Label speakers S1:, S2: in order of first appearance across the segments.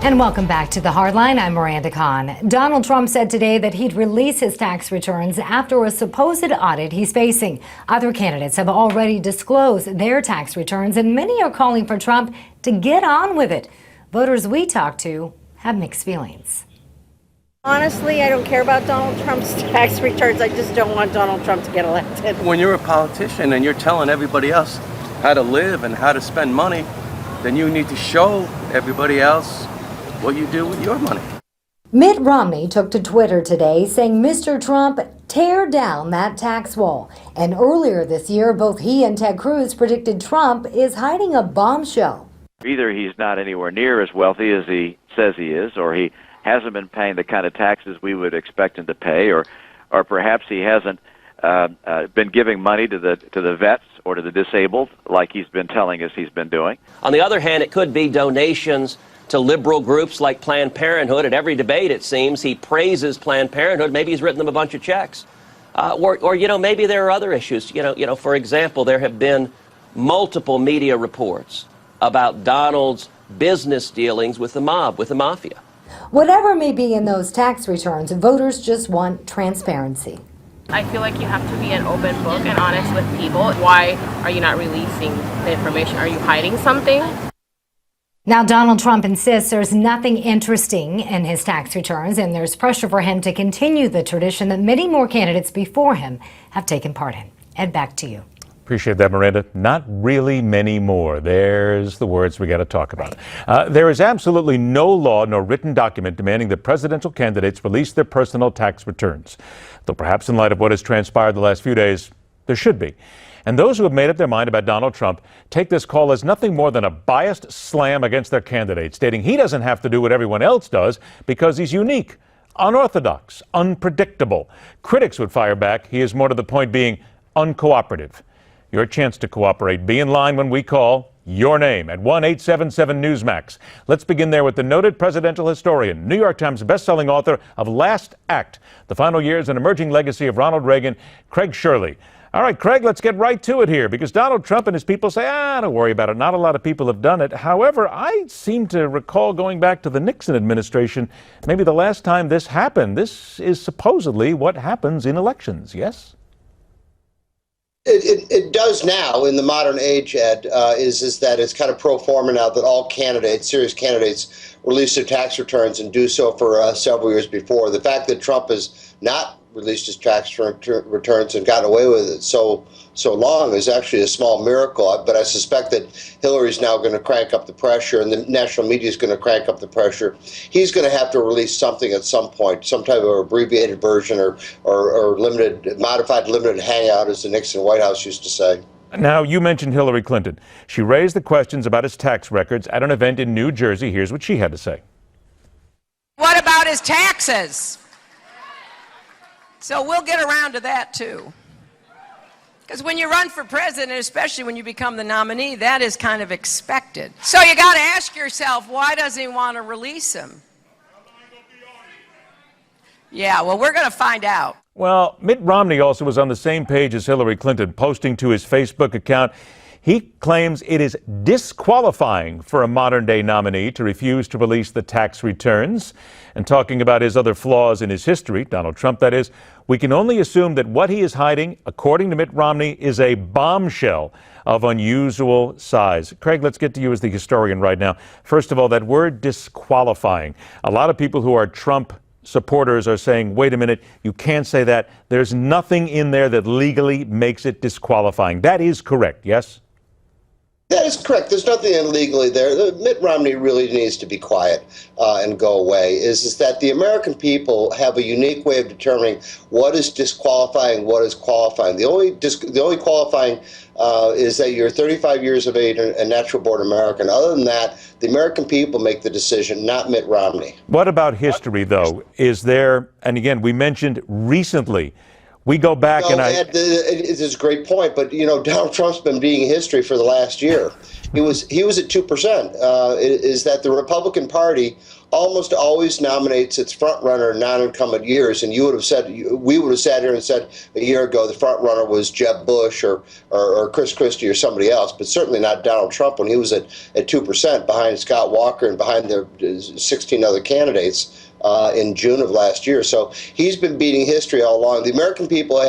S1: And welcome back to The Hardline. I'm Miranda Kahn. Donald Trump said today that he'd release his tax returns after a supposed audit he's facing. Other candidates have already disclosed their tax returns, and many are calling for Trump to get on with it. Voters we talked to have mixed feelings.
S2: Honestly, I don't care about Donald Trump's tax returns. I just don't want Donald Trump to get elected.
S3: When you're a politician and you're telling everybody else how to live and how to spend money, then you need to show everybody else what you do with your money.
S1: Mitt Romney took to Twitter today saying Mr. Trump tear down that tax wall. And earlier this year, both he and Ted Cruz predicted Trump is hiding a bombshell.
S4: Either he's not anywhere near as wealthy as he says he is, or he hasn't been paying the kind of taxes we would expect him to pay, or perhaps he hasn't been giving money to the vets or to the disabled like he's been telling us he's been doing.
S5: On the other hand, it could be donations to liberal groups like Planned Parenthood. At every debate, it seems, he praises Planned Parenthood. Maybe he's written them a bunch of checks. Or maybe there are other issues. For example, there have been multiple media reports about Donald's business dealings with the mob, with the mafia.
S1: Whatever may be in those tax returns, voters just want transparency.
S6: I feel like you have to be an open book and honest with people. Why are you not releasing the information? Are you hiding something?
S1: Now, Donald Trump insists there's nothing interesting in his tax returns, and there's pressure for him to continue the tradition that many more candidates before him have taken part in. Ed, back to you.
S7: Appreciate that, Miranda. Not really many more. There's the words we got to talk about. There is absolutely no law nor written document demanding that presidential candidates release their personal tax returns. Though perhaps in light of what has transpired the last few days, there should be. And those who have made up their mind about Donald Trump take this call as nothing more than a biased slam against their candidate, stating he doesn't have to do what everyone else does because he's unique, unorthodox, unpredictable. Critics would fire back. He is more to the point being uncooperative. Your chance to cooperate. Be in line when we call your name at 1-877-NEWSMAX. Let's begin there with the noted presidential historian, New York Times bestselling author of Last Act, The Final Years and Emerging Legacy of Ronald Reagan, Craig Shirley. All right, Craig, let's get right to it here, because Donald Trump and his people say, don't worry about it. Not a lot of people have done it. However, I seem to recall going back to the Nixon administration, maybe the last time this happened. This is supposedly what happens in elections, yes?
S8: It does now in the modern age, Ed, is that it's kind of pro forma now that all candidates, serious candidates, release their tax returns and do so for several years before. The fact that Trump has not released his tax returns and gotten away with it so long is actually a small miracle. But I suspect that Hillary's now going to crank up the pressure, and the national media is going to crank up the pressure. He's going to have to release something at some point, some type of abbreviated version or modified limited hangout, as the Nixon White House used to say.
S7: Now, you mentioned Hillary Clinton. She raised the questions about his tax records at an event in New Jersey. Here's what she had to say.
S9: What about his taxes? So we'll get around to that, too. Because when you run for president, especially when you become the nominee, that is kind of expected. So you got to ask yourself, why doesn't he want to release him? Yeah, well, we're going to find out.
S7: Well, Mitt Romney also was on the same page as Hillary Clinton, posting to his Facebook account. He claims it is disqualifying for a modern-day nominee to refuse to release the tax returns. And talking about his other flaws in his history, Donald Trump, that is, we can only assume that what he is hiding, according to Mitt Romney, is a bombshell of unusual size. Craig, let's get to you as the historian right now. First of all, that word disqualifying. A lot of people who are Trump supporters are saying, wait a minute, you can't say that. There's nothing in there that legally makes it disqualifying. That is correct, yes?
S8: That is correct. There's nothing illegally there. Mitt Romney really needs to be quiet and go away. Is that the American people have a unique way of determining what is disqualifying, what is qualifying. The only qualifying is that you're 35 years of age and a natural-born American. Other than that, the American people make the decision, not Mitt Romney.
S7: What about history, though? Is there, and again, we mentioned recently, we go back
S8: Ed, it's a great point, but Donald Trump's been beating history for the last year. He was at 2%. Is that the Republican Party almost always nominates its front runner in non-incumbent years. And we would have sat here and said a year ago the front runner was Jeb Bush or Chris Christie or somebody else, but certainly not Donald Trump when he was at 2% behind Scott Walker and behind the 16 other candidates in June of last year. So he's been beating history all along. The American people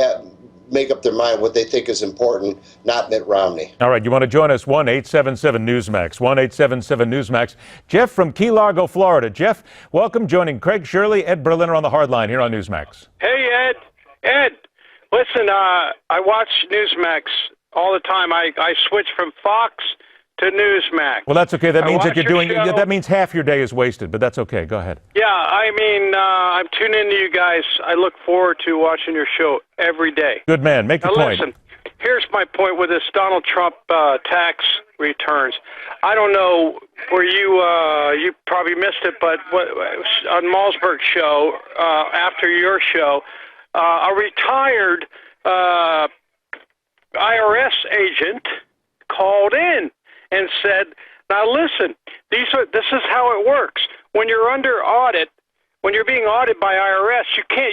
S8: make up their mind what they think is important, not Mitt Romney.
S7: All right, you want to join us? 1-877-NEWSMAX, 1-877-NEWSMAX. Jeff from Key Largo, Florida. Jeff, welcome, joining Craig, Shirley, Ed Berliner on the Hardline here on Newsmax.
S10: Hey, Ed. Ed, listen, I watch Newsmax all the time. I switch from Fox to Newsmax.
S7: Well, that's okay. That means that you're doing,
S10: show.
S7: that means half your day is wasted, but that's okay. Go ahead.
S10: Yeah, I mean, I'm tuning into you guys. I look forward to watching your show every day.
S7: Good man. Make your point.
S10: Listen, here's my point with this Donald Trump tax returns. I don't know where you probably missed it, but on Malzberg's show, after your show, a retired IRS agent called in and said, now listen, this is how it works. When you're under audit, when you're being audited by IRS,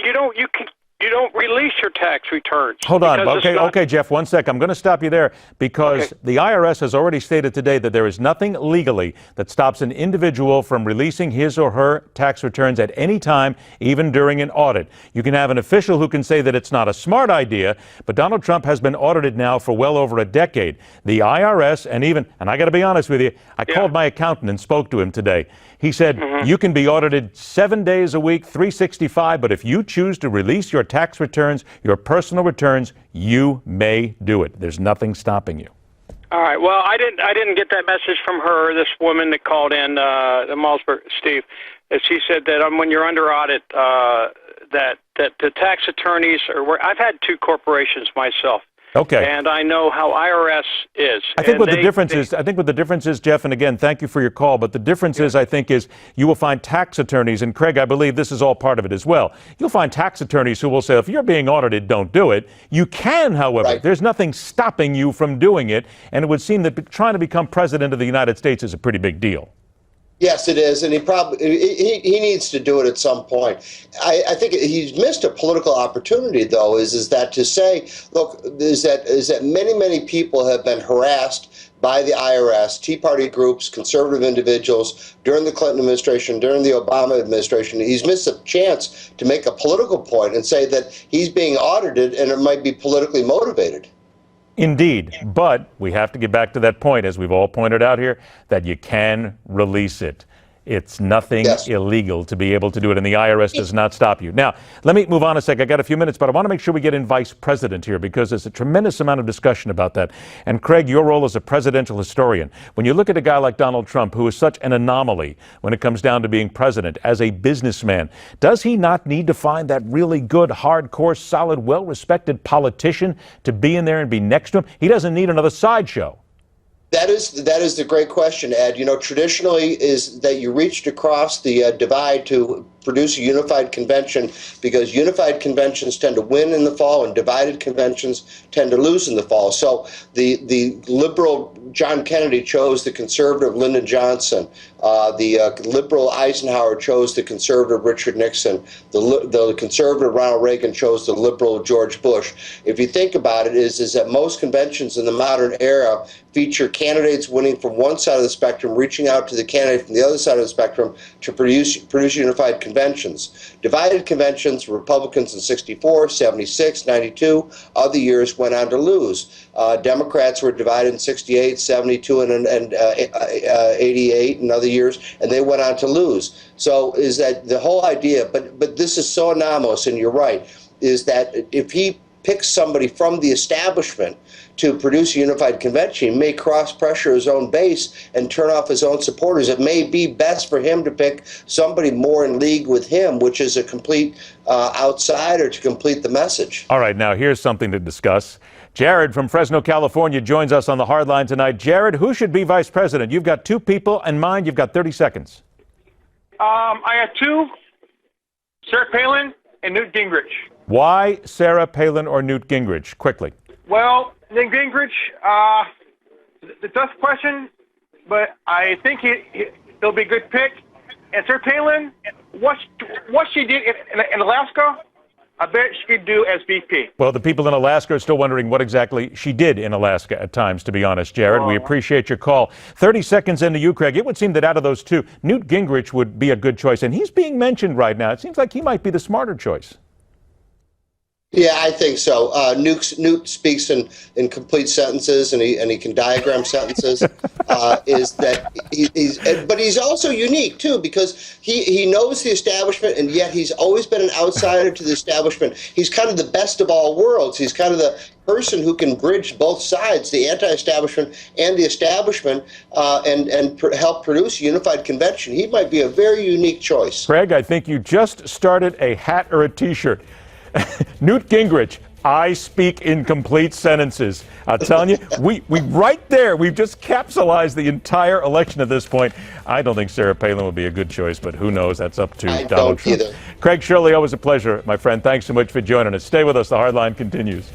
S10: you don't release your tax returns.
S7: Hold on. Okay, Jeff, 1 sec. I'm going to stop you there because the IRS has already stated today that there is nothing legally that stops an individual from releasing his or her tax returns at any time, even during an audit. You can have an official who can say that it's not a smart idea, but Donald Trump has been audited now for well over a decade. The IRS and I got to be honest with you, I called my accountant and spoke to him today. He said, you can be audited 7 days a week, 365, but if you choose to release your tax returns, your personal returns, you may do it. There's nothing stopping you.
S10: All right. Well, I didn't get that message from her, this woman that called in, the Malzberg, Steve. She said that when you're under audit, that the tax attorneys I've had 2 corporations myself.
S7: Okay.
S10: And I know how IRS is.
S7: I think what the difference is, Jeff, and again, thank you for your call, but the difference is, I think, is you will find tax attorneys, and Craig, I believe this is all part of it as well. You'll find tax attorneys who will say, if you're being audited, don't do it. You can, however. There's nothing stopping you from doing it, and it would seem that trying to become president of the United States is a pretty big deal.
S8: Yes, it is, and he needs to do it at some point. I think he's missed a political opportunity, though. Is that to say, look, is that many people have been harassed by the IRS, Tea Party groups, conservative individuals during the Clinton administration, during the Obama administration. He's missed a chance to make a political point and say that he's being audited and it might be politically motivated.
S7: Indeed, but we have to get back to that point, as we've all pointed out here, that you can release it. It's nothing illegal to be able to do it, and the IRS does not stop you. Now, let me move on a sec. I got a few minutes, but I want to make sure we get in vice president here because there's a tremendous amount of discussion about that. And Craig, your role as a presidential historian, when you look at a guy like Donald Trump, who is such an anomaly when it comes down to being president, as a businessman, does he not need to find that really good, hardcore, solid, well-respected politician to be in there and be next to him? He doesn't need another sideshow.
S8: That is the great question, Ed. You know, traditionally is that you reached across the divide to produce a unified convention because unified conventions tend to win in the fall and divided conventions tend to lose in the fall. So the liberal John Kennedy chose the conservative Lyndon Johnson. The liberal Eisenhower chose the conservative Richard Nixon. The conservative Ronald Reagan chose the liberal George Bush. If you think about it, is that most conventions in the modern era feature candidates winning from one side of the spectrum, reaching out to the candidate from the other side of the spectrum to produce unified conventions. Divided conventions, Republicans in 64, 76, 92, other years went on to lose. Democrats were divided in 68, 72, and 88, and other years, and they went on to lose. So is that the whole idea, but this is so anomalous, and you're right, is that if he picks somebody from the establishment to produce a unified convention, he may cross-pressure his own base and turn off his own supporters. It may be best for him to pick somebody more in league with him, which is a complete outsider to complete the message.
S7: All right, now here's something to discuss. Jared from Fresno, California joins us on the Hardline tonight. Jared, who should be vice president? You've got 2 people in mind. You've got 30 seconds.
S11: I have 2, Sarah Palin and Newt Gingrich.
S7: Why Sarah Palin or Newt Gingrich? Quickly.
S11: Well, Newt Gingrich, the tough question, but I think he'll be a good pick. And Sarah Palin, what she did in Alaska, I bet she could do as VP.
S7: Well, the people in Alaska are still wondering what exactly she did in Alaska at times, to be honest, Jared. We appreciate your call. 30 seconds into you, Craig. It would seem that out of those two, Newt Gingrich would be a good choice, and he's being mentioned right now. It seems like he might be the smarter choice.
S8: Yeah, I think so. Newt speaks in complete sentences, and he can diagram sentences. But he's also unique too, because he knows the establishment, and yet he's always been an outsider to the establishment. He's kind of the best of all worlds. He's kind of the person who can bridge both sides, the anti-establishment and the establishment, and help produce a unified convention. He might be a very unique choice.
S7: Craig, I think you just started a hat or a T-shirt. Newt Gingrich, I speak in complete sentences. I'm telling you, we right there, we've just capsulized the entire election at this point. I don't think Sarah Palin would be a good choice, but who knows? That's up to Donald Trump. Craig, Shirley, always a pleasure, my friend. Thanks so much for joining us. Stay with us. The Hardline continues.